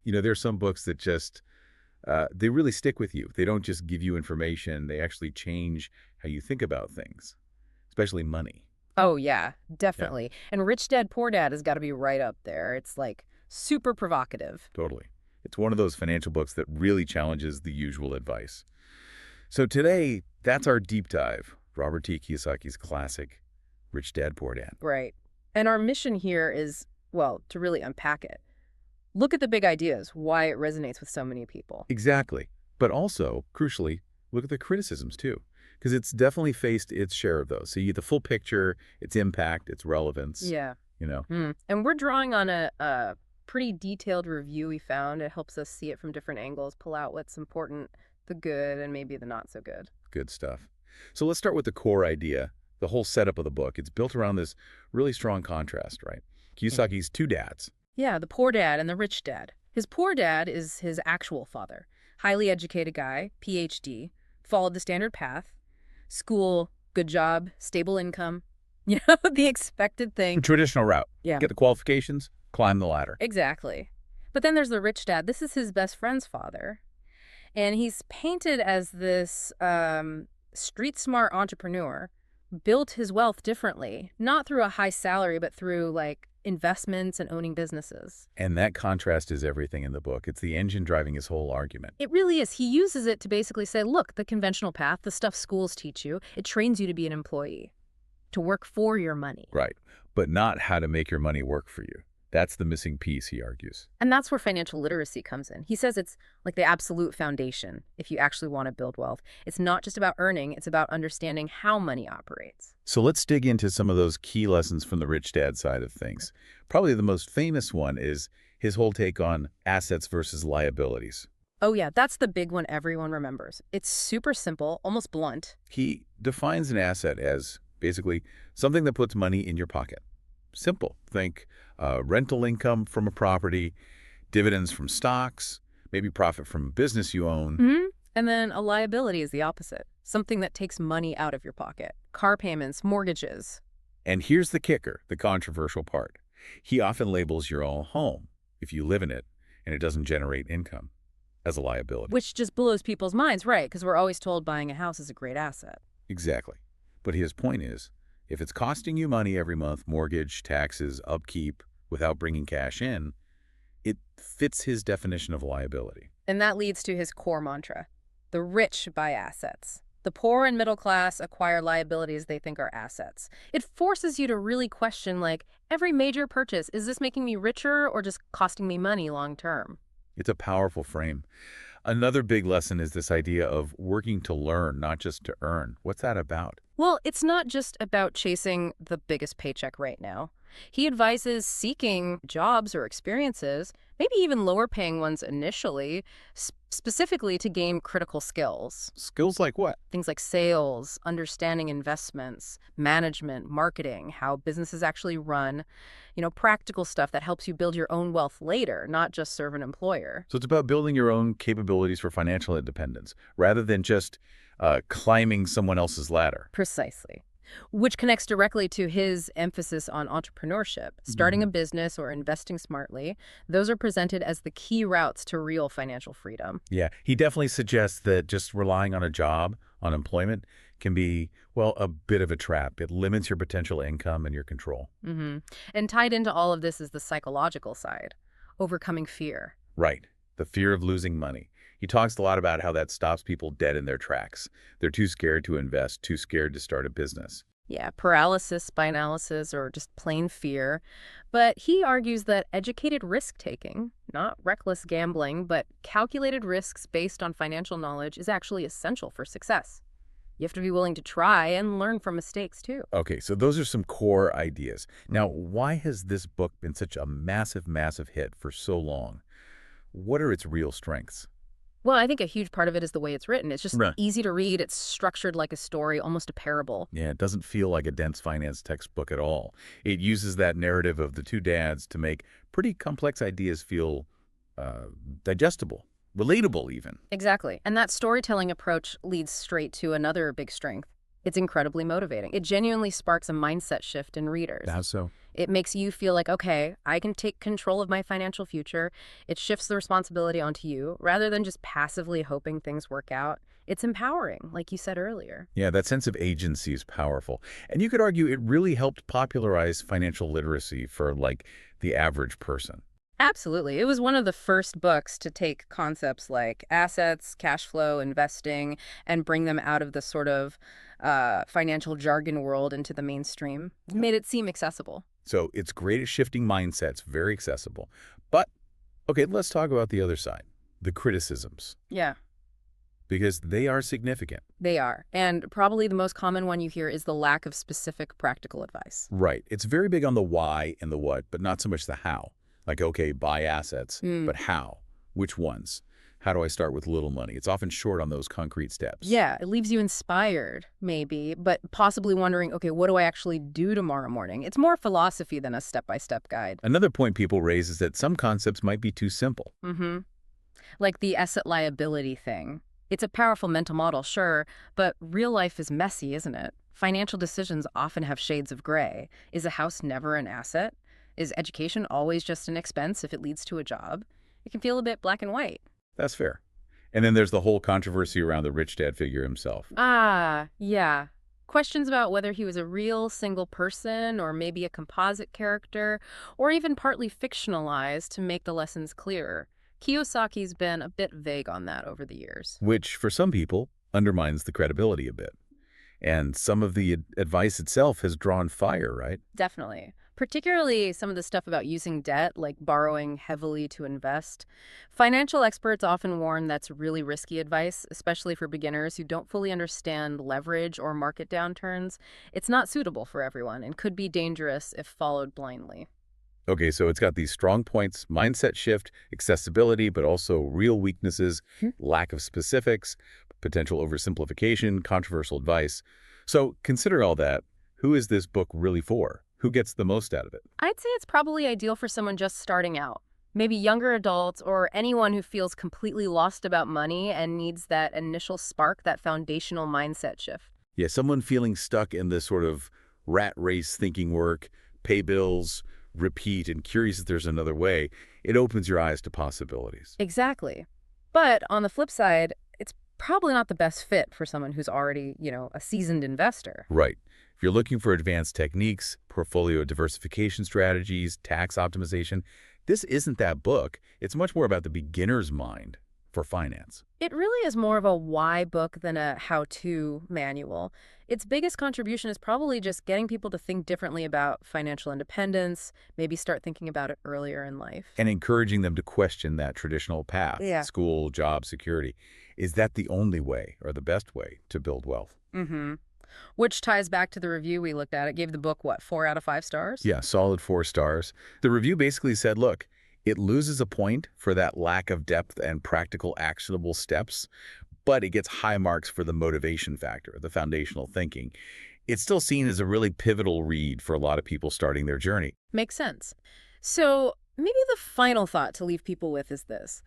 There's some books that just, they really stick with you. They don't just give you information. They actually change how you think about things, especially money. Oh, yeah, Yeah, definitely. And Rich Dad, Poor Dad has got to be right up there. It's like super provocative. totally. It's one of those financial books that really challenges the usual advice. So today, that's our deep dive. Robert T. Kiyosaki's classic, Rich Dad, Poor Dad. Right. And our mission here is, well, to really unpack it. Look at the big ideas, why it resonates with so many people. Exactly. But also, crucially, look at the criticisms too, because it's definitely faced its share of those. So you get the full picture, its impact, its relevance, Yeah. you know. And we're drawing on a pretty detailed review we found. It helps us see it from different angles, pull out what's important, the good, and maybe the not so good. Good stuff. So let's start with the core idea, the whole setup of the book. It's built around this really strong contrast, right? Kiyosaki's two dads. Yeah, the poor dad and the rich dad. His poor dad is his actual father. Highly educated guy, PhD, followed the standard path. School, good job, stable income. The expected The thing. traditional route. Yeah, Get the qualifications, climb the ladder. exactly. But then there's the rich dad. This is his best friend's father. And he's painted as this street smart entrepreneur, built his wealth differently, not through a high salary, but through like investments and owning businesses. And that contrast is everything in the book. It's the engine driving his whole argument. It really is. He uses it to basically say, look, the conventional path, the stuff schools teach you, it trains you to be an employee, to work for your money. Right. But not how to make your money work for you. That's the missing piece, he argues. And that's where financial literacy comes in. He says it's like the absolute foundation if you actually want to build wealth. It's not just about earning, it's about understanding how money operates. So let's dig into some of those key lessons from the rich dad side of things. Probably the most famous one is his whole take on assets versus liabilities. Oh yeah, that's the big one everyone remembers. It's super simple, almost blunt. He defines an asset as basically something that puts money in your pocket. Simple. Think rental income from a property, dividends from stocks, maybe profit from a business you own. And then a liability is the opposite. Something that takes money out of your pocket. Car payments, mortgages. And here's the kicker, the controversial part. He often labels your own home, if you live in it, and it doesn't generate income, as a liability. Which just blows people's minds, right? Because we're always told buying a house is a great asset. Exactly. But his point is, if it's costing you money every month, mortgage, taxes, upkeep, without bringing cash in, it fits his definition of liability. And that leads to his core mantra. The rich buy assets. The poor and middle class acquire liabilities they think are assets. It forces you to really question, like, every major purchase, is this making me richer or just costing me money long term? It's a powerful frame. Another big lesson is this idea of working to learn, not just to earn. What's that about? Well, it's not just about chasing the biggest paycheck right now. He advises seeking jobs or experiences, maybe even lower paying ones initially, specifically to gain critical skills. Skills like what? Things like sales, understanding investments, management, marketing, how businesses actually run, practical stuff that helps you build your own wealth later, not just serve an employer. So it's about building your own capabilities for financial independence, rather than just climbing someone else's ladder. Precisely. Which connects directly to his emphasis on entrepreneurship. Starting a business or investing smartly, those are presented as the key routes to real financial freedom. Yeah, he definitely suggests that just relying on a job, on employment, can be, well, a bit of a trap. It limits your potential income and your control. And tied into all of this is the psychological side, overcoming fear. Right. The fear of losing money. He talks a lot about how that stops people dead in their tracks. They're too scared to invest, too scared to start a business. Yeah, paralysis by analysis or just plain fear. But he argues that educated risk-taking, not reckless gambling, but calculated risks based on financial knowledge is actually essential for success. You have to be willing to try and learn from mistakes, too. Okay, so those are some core ideas. Now, why has this book been such a massive, massive hit for so long? What are its real strengths? Well, I think a huge part of it is the way it's written. It's just Right. easy to read. It's structured like a story, almost a parable. Yeah, it doesn't feel like a dense finance textbook at all. It uses that narrative of the two dads to make pretty complex ideas feel digestible, relatable even. Exactly. And that storytelling approach leads straight to another big strength. It's incredibly motivating. It genuinely sparks a mindset shift in readers. How so? It makes you feel like, okay, I can take control of my financial future. It shifts the responsibility onto you rather than just passively hoping things work out. It's empowering, like you said earlier. Yeah, that sense of agency is powerful. And you could argue it really helped popularize financial literacy for, like, the average person. Absolutely. It was one of the first books to take concepts like assets, cash flow, investing, and bring them out of the sort of financial jargon world into the mainstream. Yeah. Made it seem accessible. So it's great at shifting mindsets, very accessible. But, okay, let's talk about the other side, the criticisms, Yeah, because they are significant. they are. And probably the most common one you hear is the lack of specific practical advice. Right. It's very big on the why and the what, but not so much the how. Like, okay, buy assets, Mm. but how? Which ones? How do I start with little money? It's often short on those concrete steps. Yeah, it leaves you inspired, maybe, but possibly wondering, okay, what do I actually do tomorrow morning? It's more philosophy than a step-by-step guide. Another point people raise is that some concepts might be too simple. Mm-hmm. Like the asset liability thing. It's a powerful mental model, sure, but real life is messy, isn't it? Financial decisions often have shades of gray. Is a house never an asset? Is education always just an expense if it leads to a job? It can feel a bit black and white. That's fair. And then there's the whole controversy around the rich dad figure himself. Ah, yeah. Questions about whether he was a real single person or maybe a composite character, or even partly fictionalized to make the lessons clearer. Kiyosaki's been a bit vague on that over the years. Which, for some people, undermines the credibility a bit. And some of the advice itself has drawn fire, right? Definitely. Particularly some of the stuff about using debt, like borrowing heavily to invest. Financial experts often warn that's really risky advice, especially for beginners who don't fully understand leverage or market downturns. It's not suitable for everyone and could be dangerous if followed blindly. Okay, so it's got these strong points, mindset shift, accessibility, but also real weaknesses, Hmm. lack of specifics, potential oversimplification, controversial advice. So consider all that. Who is this book really for? Who gets the most out of it? I'd say it's probably ideal for someone just starting out. Maybe younger adults or anyone who feels completely lost about money and needs that initial spark, that foundational mindset shift. Yeah, someone feeling stuck in this sort of rat race thinking work, pay bills, repeat, and curious if there's another way. It opens your eyes to possibilities. Exactly. But on the flip side, it's probably not the best fit for someone who's already, a seasoned investor. Right. If you're looking for advanced techniques, portfolio diversification strategies, tax optimization, this isn't that book. It's much more about the beginner's mind for finance. It really is more of a why book than a how-to manual. Its biggest contribution is probably just getting people to think differently about financial independence, maybe start thinking about it earlier in life. And encouraging them to question that traditional path, Yeah. school, job, security. Is that the only way or the best way to build wealth? Mm-hmm. Which ties back to the review we looked at. It gave the book, what, 4 out of 5 stars? Yeah, solid 4 stars. The review basically said, look, it loses a point for that lack of depth and practical actionable steps, but it gets high marks for the motivation factor, the foundational thinking. It's still seen as a really pivotal read for a lot of people starting their journey. Makes sense. So maybe the final thought to leave people with is this.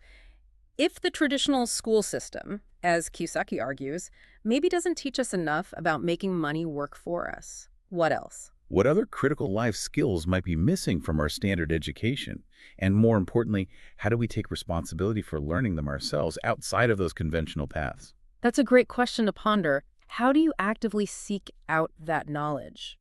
If the traditional school system, as Kiyosaki argues, maybe doesn't teach us enough about making money work for us, what else? What other critical life skills might be missing from our standard education? And more importantly, how do we take responsibility for learning them ourselves outside of those conventional paths? That's a great question to ponder. How do you actively seek out that knowledge?